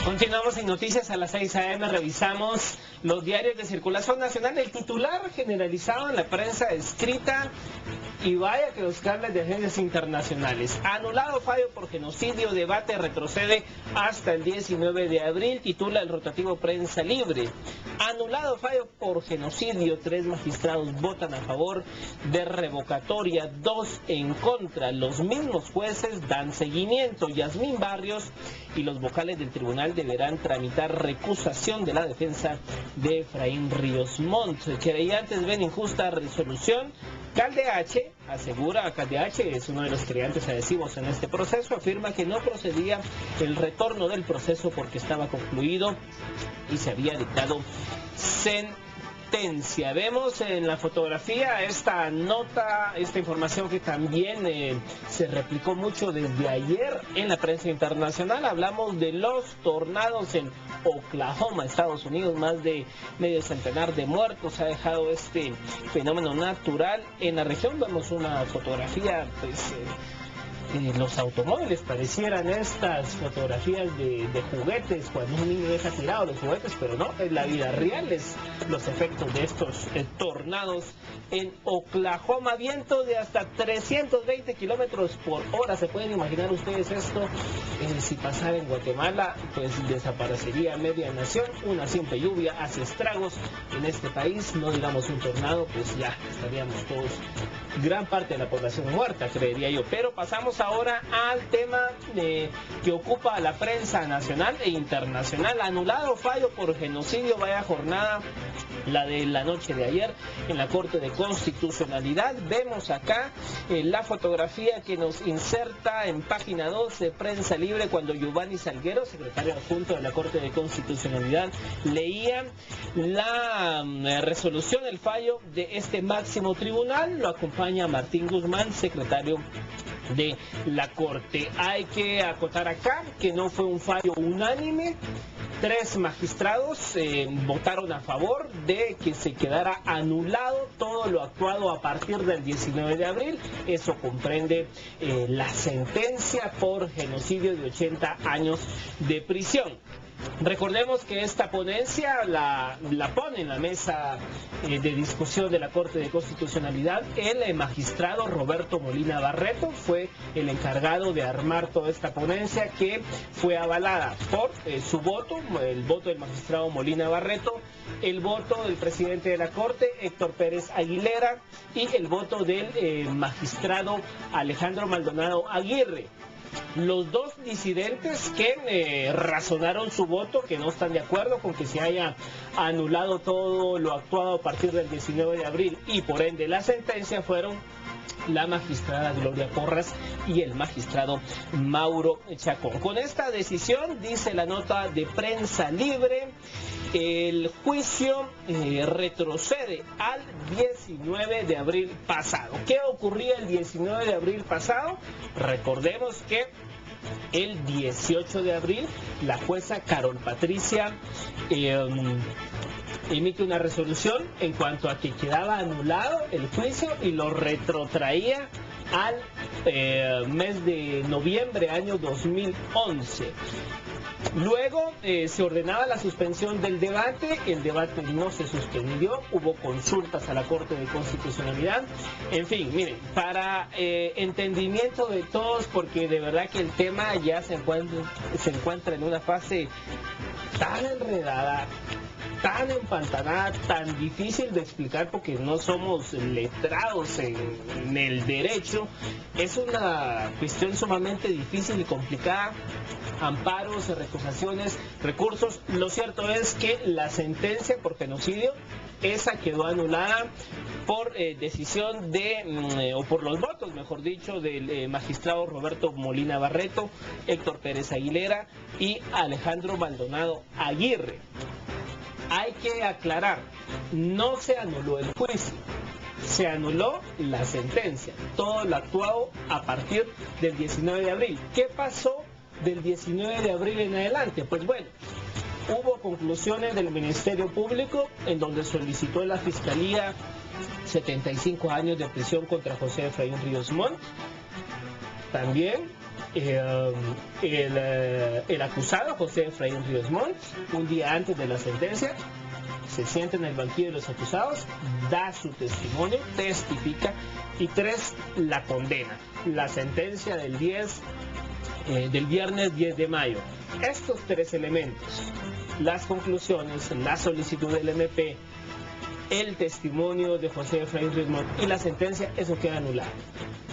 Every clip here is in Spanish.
Continuamos en Noticias a las 6 a.m. Revisamos los diarios de circulación nacional. El titular generalizado en la prensa escrita, y vaya que los cables de agencias internacionales. Anulado fallo por genocidio, debate retrocede hasta el 19 de abril, titula el rotativo Prensa Libre. Anulado fallo por genocidio, 3 magistrados votan a favor de revocatoria, 2 en contra. Los mismos jueces dan seguimiento. Yasmín Barrios y los vocales del tribunal deberán tramitar recusación de la defensa de Efraín Ríos Montt. Querellantes ven injusta resolución. Calde-H asegura, Calde-H es uno de los creantes adhesivos en este proceso, afirma que no procedía el retorno del proceso porque estaba concluido y se había dictado sentencia. Vemos en la fotografía esta nota, esta información que también se replicó mucho desde ayer en la prensa internacional. Hablamos de los tornados en Oklahoma, Estados Unidos. Más de medio centenar de muertos ha dejado este fenómeno natural en la región. Vemos una fotografía, pues los automóviles parecieran estas fotografías de juguetes cuando un niño deja tirado los juguetes, pero no, en la vida real es los efectos de estos tornados en Oklahoma. Viento de hasta 320 kilómetros por hora. ¿Se pueden imaginar ustedes esto? Si pasara en Guatemala, pues desaparecería media nación. Una simple lluvia hace estragos en este país, no digamos un tornado, pues ya estaríamos todos, gran parte de la población muerta, creería yo. Pero pasamos ahora al tema que ocupa a la prensa nacional e internacional. Anulado fallo por genocidio, vaya jornada la de la noche de ayer en la Corte de Constitucionalidad. Vemos acá la fotografía que nos inserta en página 2 de Prensa Libre cuando Giovanni Salguero, secretario adjunto de la Corte de Constitucionalidad, leía la resolución, el fallo de este máximo tribunal. Lo acompaña Martín Guzmán, secretario de la Corte. Hay que acotar acá que no fue un fallo unánime. 3 magistrados votaron a favor de que se quedara anulado todo lo actuado a partir del 19 de abril. Eso comprende la sentencia por genocidio de 80 años de prisión. Recordemos que esta ponencia la pone en la mesa de discusión de la Corte de Constitucionalidad el magistrado Roberto Molina Barreto. Fue el encargado de armar toda esta ponencia, que fue avalada por su voto, el voto del magistrado Molina Barreto, el voto del presidente de la Corte, Héctor Pérez Aguilera, y el voto del magistrado Alejandro Maldonado Aguirre. Los dos disidentes que razonaron su voto, que no están de acuerdo con que se haya anulado todo lo actuado a partir del 19 de abril y por ende la sentencia, fueron la magistrada Gloria Porras y el magistrado Mauro Chacón. Con esta decisión, dice la nota de Prensa Libre, el juicio retrocede al 19 de abril pasado. ¿Qué ocurría el 19 de abril pasado? Recordemos que el 18 de abril la jueza Carol Patricia emite una resolución en cuanto a que quedaba anulado el juicio y lo retrotraía al mes de noviembre año 2011. Luego se ordenaba la suspensión del debate. El debate no se suspendió, hubo consultas a la Corte de Constitucionalidad. En fin, miren, para entendimiento de todos, porque de verdad que el tema ya se encuentra en una fase tan enredada, tan empantanada, tan difícil de explicar porque no somos letrados en el derecho. Es una cuestión sumamente difícil y complicada. Amparos, recusaciones, recursos. Lo cierto es que la sentencia por genocidio, esa quedó anulada por decisión de, o por los votos, mejor dicho, del magistrado Roberto Molina Barreto, Héctor Pérez Aguilera y Alejandro Maldonado Aguirre. Hay que aclarar, no se anuló el juicio, se anuló la sentencia, todo lo actuado a partir del 19 de abril. ¿Qué pasó del 19 de abril en adelante? Pues bueno, hubo conclusiones del Ministerio Público en donde solicitó la Fiscalía 75 años de prisión contra José Efraín Ríos Montt. También el acusado, José Efraín Ríos Montt, un día antes de la sentencia, se sienta en el banquillo de los acusados, da su testimonio, testifica, y 3, la condena. La sentencia del viernes 10 de mayo. Estos 3 elementos, las conclusiones, la solicitud del MP, el testimonio de José Efraín Ríos Montt y la sentencia, eso queda anulado.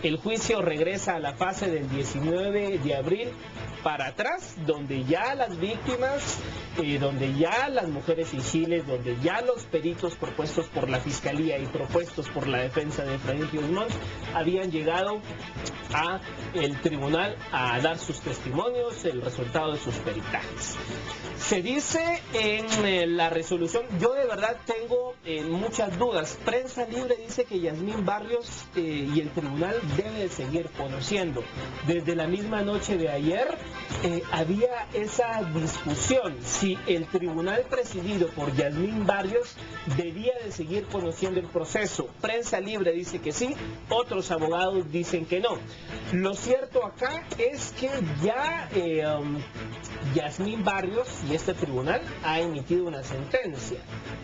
El juicio regresa a la fase del 19 de abril para atrás, donde ya las víctimas, donde ya las mujeres civiles, donde ya los peritos propuestos por la Fiscalía y propuestos por la defensa de Efraín Ríos Montt habían llegado a el tribunal a dar sus testimonios, el resultado de sus peritajes. Se dice en la resolución, yo de verdad tengo muchas dudas. Prensa Libre dice que Yasmín Barrios y el tribunal debe de seguir conociendo. Desde la misma noche de ayer había esa discusión si el tribunal presidido por Yasmín Barrios debía de seguir conociendo el proceso. Prensa Libre dice que sí, otros abogados dicen que no. Lo cierto acá es que ya Yasmín Barrios y este tribunal ha emitido una sentencia,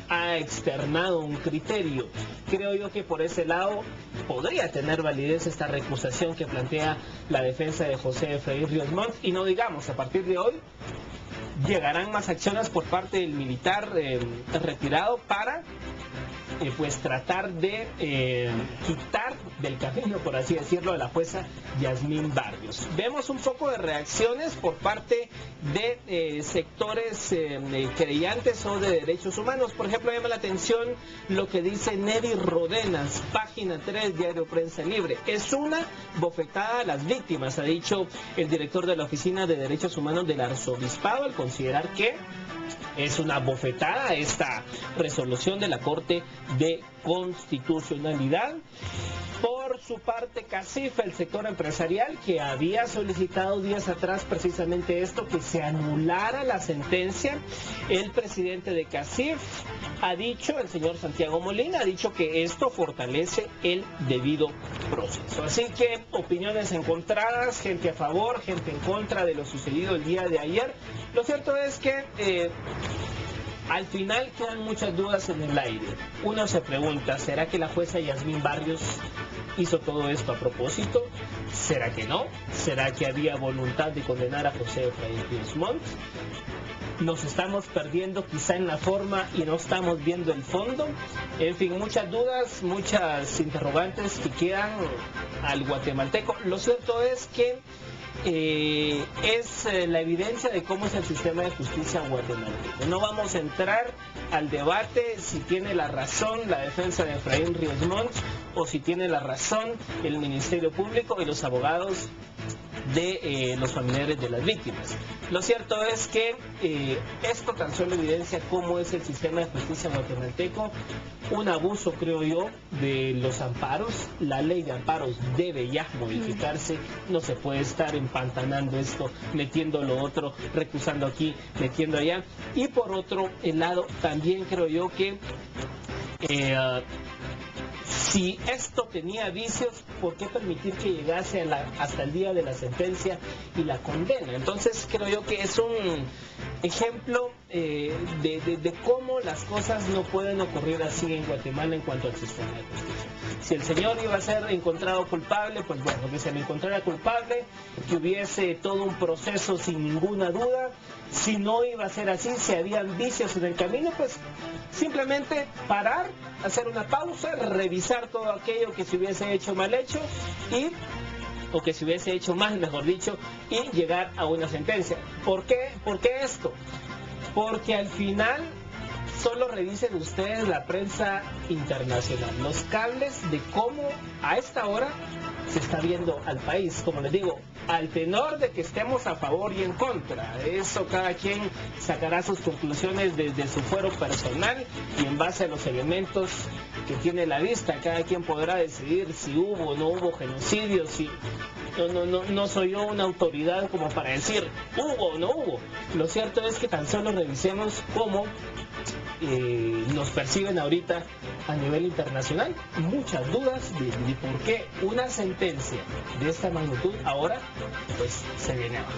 ha externado un criterio. Creo yo que por ese lado podría tener validez esta recusación que plantea la defensa de José Efraín Ríos Montt, y no digamos, a partir de hoy llegarán más acciones por parte del militar retirado para pues tratar de quitar del camino, por así decirlo, a la jueza Yasmín Barrios. Vemos un poco de reacciones por parte de sectores creyentes o de derechos humanos. Por ejemplo, llama la atención lo que dice Neri Rodenas, página 3, Diario Prensa Libre. Es una bofetada a las víctimas, ha dicho el director de la Oficina de Derechos Humanos del Arzobispado, al considerar que es una bofetada esta resolución de la Corte de Constitucionalidad. Por su parte, CACIF, el sector empresarial, que había solicitado días atrás precisamente esto, que se anulara la sentencia, el presidente de CACIF ha dicho, el señor Santiago Molina, ha dicho que esto fortalece el debido proceso. Así que opiniones encontradas, gente a favor, gente en contra de lo sucedido el día de ayer. Lo cierto es que al final quedan muchas dudas en el aire. Uno se pregunta, ¿será que la jueza Yasmín Barrios hizo todo esto a propósito? ¿Será que no? ¿Será que había voluntad de condenar a José Efraín Ríos Montt? Nos estamos perdiendo quizá en la forma y no estamos viendo el fondo. En fin, muchas dudas, muchas interrogantes que quedan al guatemalteco. Lo cierto es que es la evidencia de cómo es el sistema de justicia guatemalteco. No vamos a entrar al debate si tiene la razón la defensa de Efraín Ríos Montt o si tiene la razón el Ministerio Público y los abogados de los familiares de las víctimas. Lo cierto es que esto tan solo evidencia cómo es el sistema de justicia guatemalteco, un abuso, creo yo, de los amparos. La ley de amparos debe ya modificarse, no se puede estar empantanando esto, metiendo lo otro, recusando aquí, metiendo allá. Y por otro lado, también creo yo que si esto tenía vicios, ¿por qué permitir que llegase hasta el día de la sentencia y la condena? Entonces creo yo que es un ejemplo de cómo las cosas no pueden ocurrir así en Guatemala en cuanto al sistema de justicia. Si el señor iba a ser encontrado culpable, pues bueno, que se le encontrara culpable, que hubiese todo un proceso sin ninguna duda. Si no iba a ser así, si habían vicios en el camino, pues simplemente parar, hacer una pausa, revisar todo aquello que se hubiese hecho mal hecho o que se hubiese hecho mal, mejor dicho, y llegar a una sentencia. ¿Por qué? ¿Por qué esto? Porque al final solo revisen ustedes la prensa internacional, los cables de cómo a esta hora se está viendo al país. Como les digo, al tenor de que estemos a favor y en contra, eso cada quien sacará sus conclusiones desde su fuero personal y en base a los elementos que tiene la vista, cada quien podrá decidir si hubo o no hubo genocidio, si no soy yo una autoridad como para decir hubo o no hubo. Lo cierto es que tan solo revisemos cómo nos perciben ahorita a nivel internacional. Muchas dudas de por qué una sentencia de esta magnitud ahora pues se viene abajo.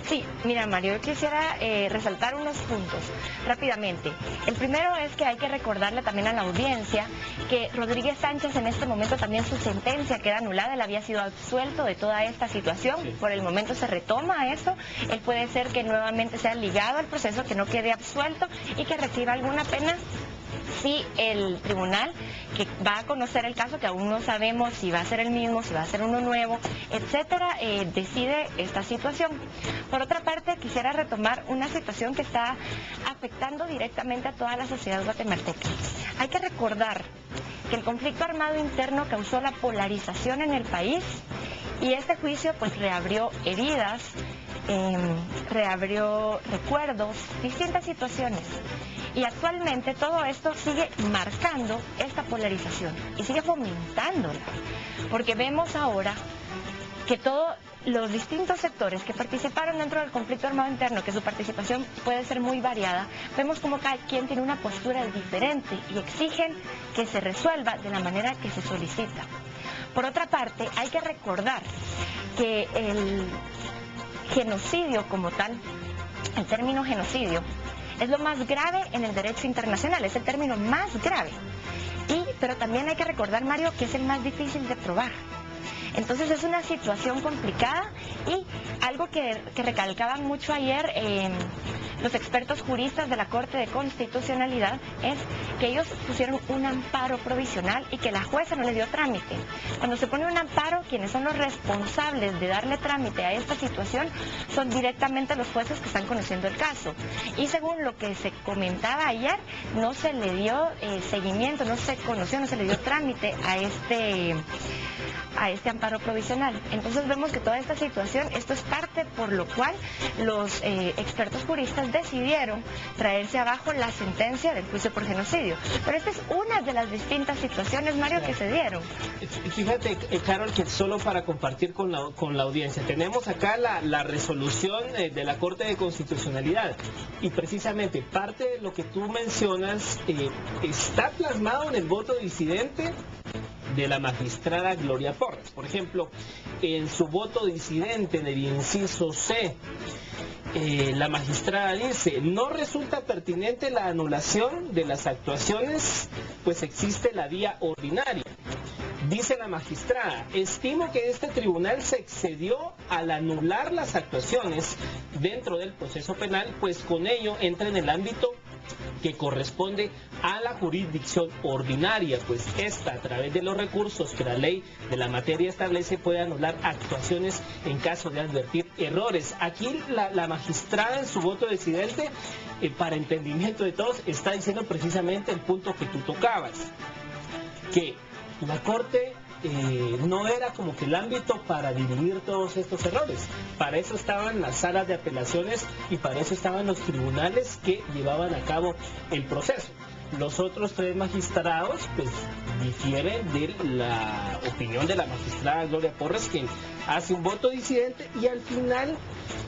Sí, mira Mario, yo quisiera resaltar unos puntos rápidamente. El primero es que hay que recordarle también a la audiencia que Rodríguez Sánchez en este momento también su sentencia queda anulada. Él había sido absuelto de toda esta situación. Sí. Por el momento se retoma eso. Él puede ser que nuevamente sea ligado al proceso, que no quede absuelto y que reciba alguna pena si el tribunal que va a conocer el caso, que aún no sabemos si va a ser el mismo, si va a ser uno nuevo, etcétera, decide esta situación. Por otra parte, quisiera retomar una situación que está afectando directamente a toda la sociedad guatemalteca. Hay que recordar que el conflicto armado interno causó la polarización en el país y este juicio pues reabrió heridas, reabrió recuerdos, distintas situaciones. Y actualmente todo esto sigue marcando esta polarización y sigue fomentándola, porque vemos ahora que todos los distintos sectores que participaron dentro del conflicto armado interno, que su participación puede ser muy variada, vemos como cada quien tiene una postura diferente y exigen que se resuelva de la manera que se solicita. Por otra parte, hay que recordar que el genocidio como tal, el término genocidio, es lo más grave en el derecho internacional, es el término más grave. Pero también hay que recordar, Mario, que es el más difícil de probar. Entonces es una situación complicada y algo que recalcaban mucho ayer los expertos juristas de la Corte de Constitucionalidad es que ellos pusieron un amparo provisional y que la jueza no le dio trámite. Cuando se pone un amparo, quienes son los responsables de darle trámite a esta situación son directamente los jueces que están conociendo el caso. Y según lo que se comentaba ayer, no se le dio seguimiento, no se conoció, no se le dio trámite a este amparo provisional. Entonces vemos que toda esta situación, esto es parte por lo cual los expertos juristas decidieron traerse abajo la sentencia del juicio por genocidio. Pero esta es una de las distintas situaciones, Mario, que se dieron. Fíjate, Carol, que solo para compartir con la audiencia, tenemos acá la resolución de la Corte de Constitucionalidad y precisamente parte de lo que tú mencionas está plasmado en el voto disidente de la magistrada Gloria Porras. Por ejemplo, en su voto disidente en el inciso C, la magistrada dice: no resulta pertinente la anulación de las actuaciones, pues existe la vía ordinaria. Dice la magistrada: estimo que este tribunal se excedió al anular las actuaciones dentro del proceso penal, pues con ello entra en el ámbito que corresponde a la jurisdicción ordinaria, pues esta, a través de los recursos que la ley de la materia establece, puede anular actuaciones en caso de advertir errores. Aquí la magistrada en su voto disidente, para entendimiento de todos, está diciendo precisamente el punto que tú tocabas, que la Corte no era como que el ámbito para dirimir todos estos errores. Para eso estaban las salas de apelaciones y para eso estaban los tribunales que llevaban a cabo el proceso. Los otros tres magistrados pues difieren de la opinión de la magistrada Gloria Porras, quien hace un voto disidente, y al final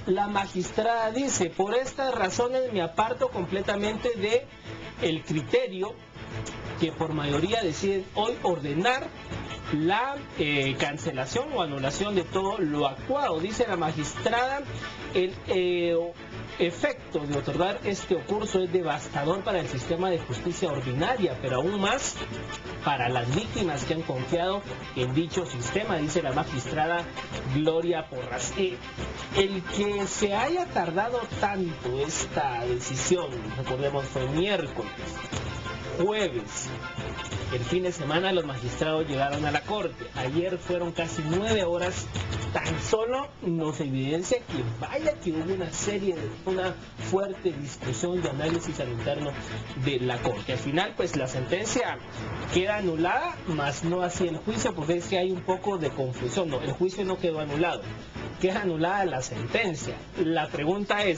la magistrada dice: por estas razones me aparto completamente de el criterio que por mayoría deciden hoy ordenar la cancelación o anulación de todo lo actuado. Dice la magistrada: el efecto de otorgar este curso es devastador para el sistema de justicia ordinaria, pero aún más para las víctimas que han confiado en dicho sistema, dice la magistrada Gloria Porras. El que se haya tardado tanto esta decisión, recordemos, fue miércoles, jueves, el fin de semana los magistrados llegaron a la Corte. Ayer fueron casi 9 horas. Tan solo nos evidencia que vaya que hubo una fuerte discusión y análisis al interno de la Corte. Al final, pues la sentencia queda anulada, más no así el juicio, porque es que hay un poco de confusión. No, el juicio no quedó anulado, queda anulada la sentencia. La pregunta es: